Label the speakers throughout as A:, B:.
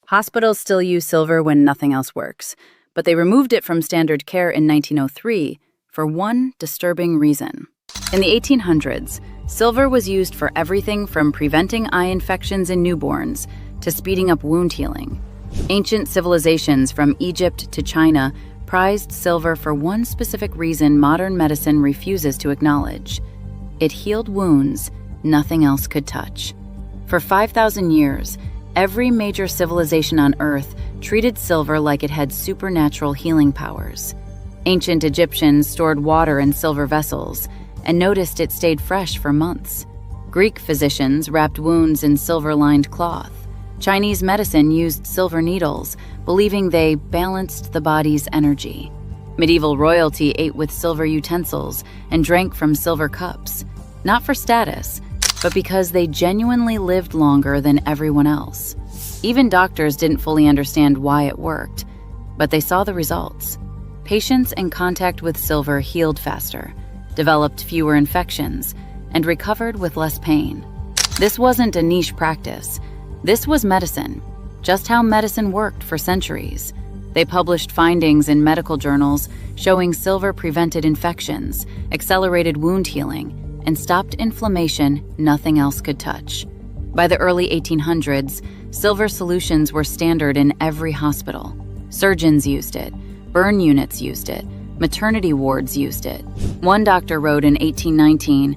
A: Hospitals still use silver when nothing else works, but they removed it from standard care in 1903 for one disturbing reason. In the 1800s, silver was used for everything from preventing eye infections in newborns to speeding up wound healing. Ancient civilizations from Egypt to China prized silver for one specific reason modern medicine refuses to acknowledge. It healed wounds nothing else could touch. For 5,000 years, every major civilization on Earth treated silver like it had supernatural healing powers. Ancient Egyptians stored water in silver vessels and noticed it stayed fresh for months. Greek physicians wrapped wounds in silver-lined cloth. Chinese medicine used silver needles, believing they balanced the body's energy. Medieval royalty ate with silver utensils and drank from silver cups, not for status, but because they genuinely lived longer than everyone else. Even doctors didn't fully understand why it worked, but they saw the results. Patients in contact with silver healed faster, developed fewer infections, and recovered with less pain. This wasn't a niche practice. This was medicine, just how medicine worked for centuries. They published findings in medical journals showing silver prevented infections, accelerated wound healing, and stopped inflammation nothing else could touch. By the early 1800s, silver solutions were standard in every hospital. Surgeons used it, burn units used it, maternity wards used it. One doctor wrote in 1819,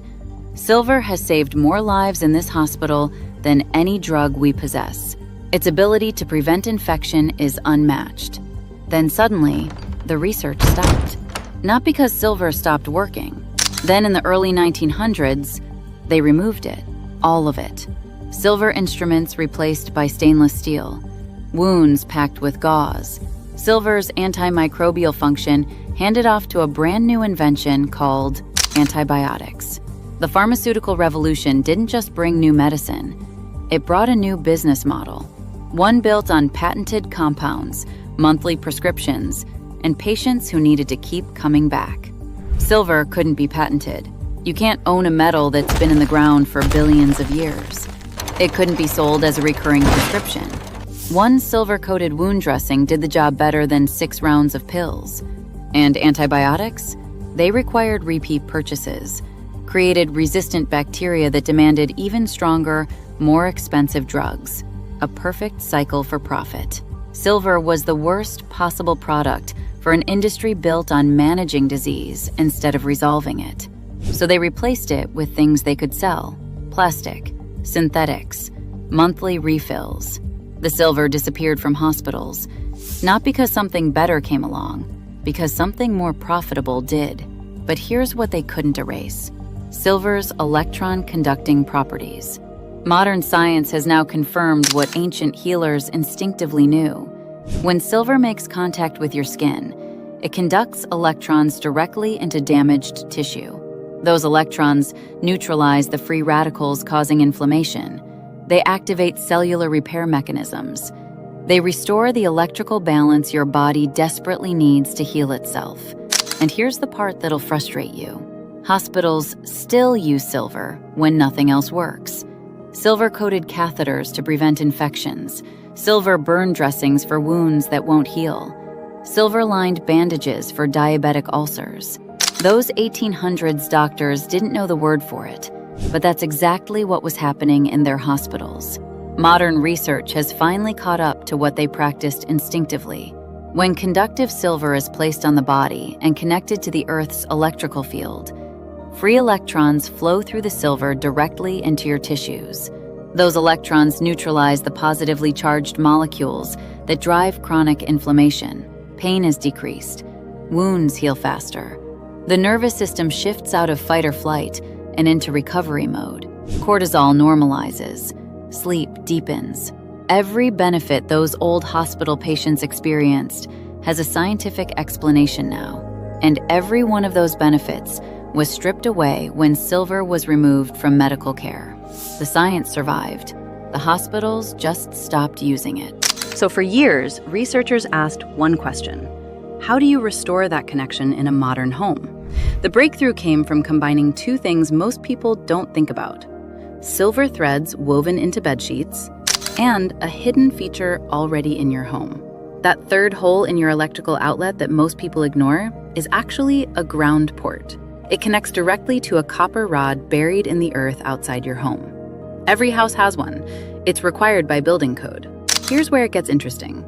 A: "Silver has saved more lives in this hospital than any drug we possess. Its ability to prevent infection is unmatched." Then suddenly, the research stopped. Not because silver stopped working. Then in the early 1900s, they removed it, all of it. Silver instruments replaced by stainless steel, wounds packed with gauze, silver's antimicrobial function handed off to a brand new invention called antibiotics. The pharmaceutical revolution didn't just bring new medicine, it brought a new business model, one built on patented compounds, monthly prescriptions, and patients who needed to keep coming back. Silver couldn't be patented. You can't own a metal that's been in the ground for billions of years. It couldn't be sold as a recurring prescription. One silver-coated wound dressing did the job better than 6 rounds of pills. And antibiotics? They required repeat purchases, created resistant bacteria that demanded even stronger, more expensive drugs. A perfect cycle for profit. Silver was the worst possible product for an industry built on managing disease instead of resolving it. So they replaced it with things they could sell: plastic, synthetics, monthly refills. The silver disappeared from hospitals, not because something better came along, because something more profitable did. But here's what they couldn't erase: silver's electron-conducting properties. Modern science has now confirmed what ancient healers instinctively knew. When silver makes contact with your skin, it conducts electrons directly into damaged tissue. Those electrons neutralize the free radicals causing inflammation. They activate cellular repair mechanisms. They restore the electrical balance your body desperately needs to heal itself. And here's the part that'll frustrate you. Hospitals still use silver when nothing else works. Silver-coated catheters to prevent infections, silver burn dressings for wounds that won't heal, silver-lined bandages for diabetic ulcers. Those 1800s doctors didn't know the word for it, but that's exactly what was happening in their hospitals. Modern research has finally caught up to what they practiced instinctively. When conductive silver is placed on the body and connected to the Earth's electrical field, free electrons flow through the silver directly into your tissues. Those electrons neutralize the positively charged molecules that drive chronic inflammation. Pain is decreased. Wounds heal faster. The nervous system shifts out of fight or flight and into recovery mode. Cortisol normalizes. Sleep deepens. Every benefit those old hospital patients experienced has a scientific explanation now. And every one of those benefits was stripped away when silver was removed from medical care. The science survived. The hospitals just stopped using it.
B: So for years, researchers asked one question: how do you restore that connection in a modern home? The breakthrough came from combining two things most people don't think about: silver threads woven into bedsheets
A: and a hidden feature already in your home. That third hole in your electrical outlet that most people ignore is actually a ground port. It connects directly to a copper rod buried in the earth outside your home. Every house has one. It's required by building code. Here's where it gets interesting.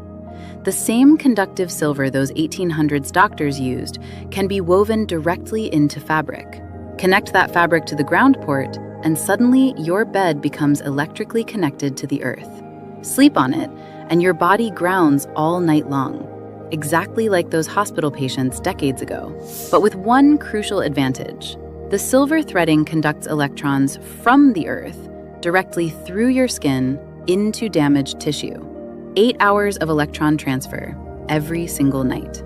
A: The same conductive silver those 1800s doctors used can be woven directly into fabric. Connect that fabric to the ground port, and suddenly your bed becomes electrically connected to the earth. Sleep on it, and your body grounds all night long, exactly like those hospital patients decades ago. But with one crucial advantage: the silver threading conducts electrons from the earth directly through your skin into damaged tissue. 8 hours of electron transfer every single night.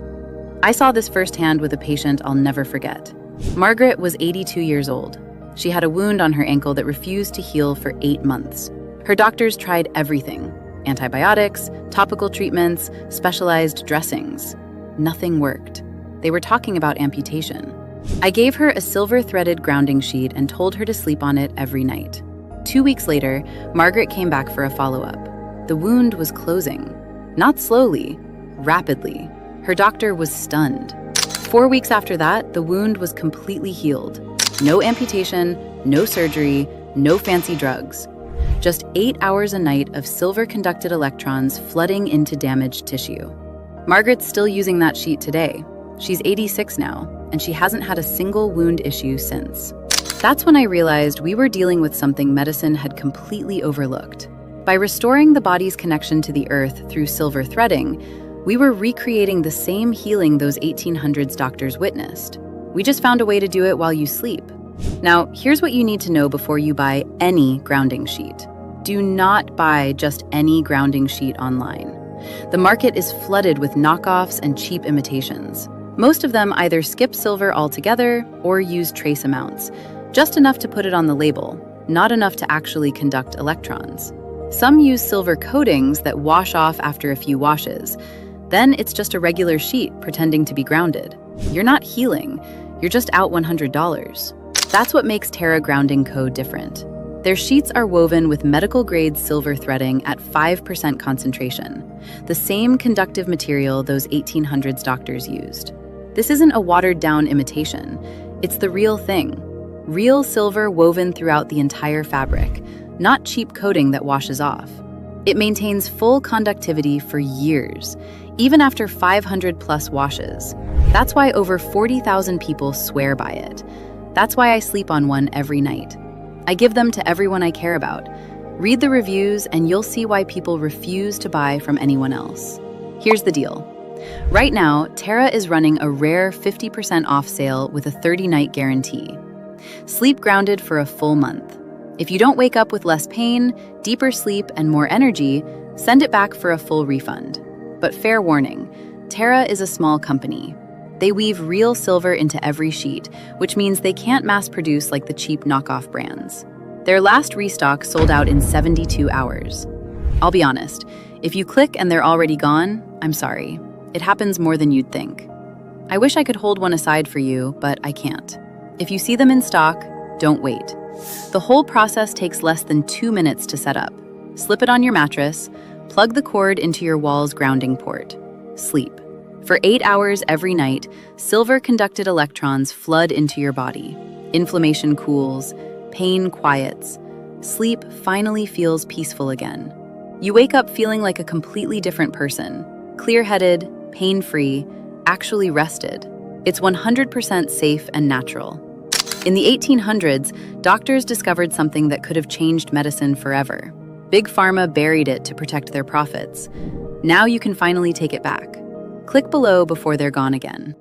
A: I saw this firsthand with a patient I'll never forget. Margaret was 82 years old. She had a wound on her ankle that refused to heal for 8 months. Her doctors tried everything: antibiotics, topical treatments, specialized dressings. Nothing worked. They were talking about amputation. I gave her a silver-threaded grounding sheet and told her to sleep on it every night. 2 weeks later, Margaret came back for a follow-up. The wound was closing. Not slowly, rapidly. Her doctor was stunned. 4 weeks after that, the wound was completely healed. No amputation, no surgery, no fancy drugs. Just 8 hours a night of silver-conducted electrons flooding into damaged tissue. Margaret's still using that sheet today. She's 86 now, and she hasn't had a single wound issue since. That's when I realized we were dealing with something medicine had completely overlooked. By restoring the body's connection to the earth through silver threading, we were recreating the same healing those 1800s doctors witnessed. We just found a way to do it while you sleep. Now, here's what you need to know before you buy any grounding sheet. Do not buy just any grounding sheet online. The market is flooded with knockoffs and cheap imitations. Most of them either skip silver altogether or use trace amounts, just enough to put it on the label, not enough to actually conduct electrons. Some use silver coatings that wash off after a few washes. Then it's just a regular sheet pretending to be grounded. You're not healing, you're just out $100. That's what makes Terra Grounding Co. different. Their sheets are woven with medical-grade silver threading at 5% concentration, the same conductive material those 1800s doctors used. This isn't a watered-down imitation. It's the real thing. Real silver woven throughout the entire fabric, not cheap coating that washes off. It maintains full conductivity for years, even after 500+ washes. That's why over 40,000 people swear by it. That's why I sleep on one every night. I give them to everyone I care about. Read the reviews and you'll see why people refuse to buy from anyone else. Here's the deal. Right now, Terra is running a rare 50% off sale with a 30-night guarantee. Sleep grounded for a full month. If you don't wake up with less pain, deeper sleep, and more energy, send it back for a full refund. But fair warning, Terra is a small company. They weave real silver into every sheet, which means they can't mass produce like the cheap knockoff brands. Their last restock sold out in 72 hours. I'll be honest, if you click and they're already gone, I'm sorry. It happens more than you'd think. I wish I could hold one aside for you, but I can't. If you see them in stock, don't wait. The whole process takes less than 2 minutes to set up. Slip it on your mattress, plug the cord into your wall's grounding port. Sleep. For 8 hours every night, silver-conducted electrons flood into your body. Inflammation cools, pain quiets. Sleep finally feels peaceful again. You wake up feeling like a completely different person, clear-headed, pain-free, actually rested. It's 100% safe and natural. In the 1800s, doctors discovered something that could have changed medicine forever. Big Pharma buried it to protect their profits. Now you can finally take it back. Click below before they're gone again.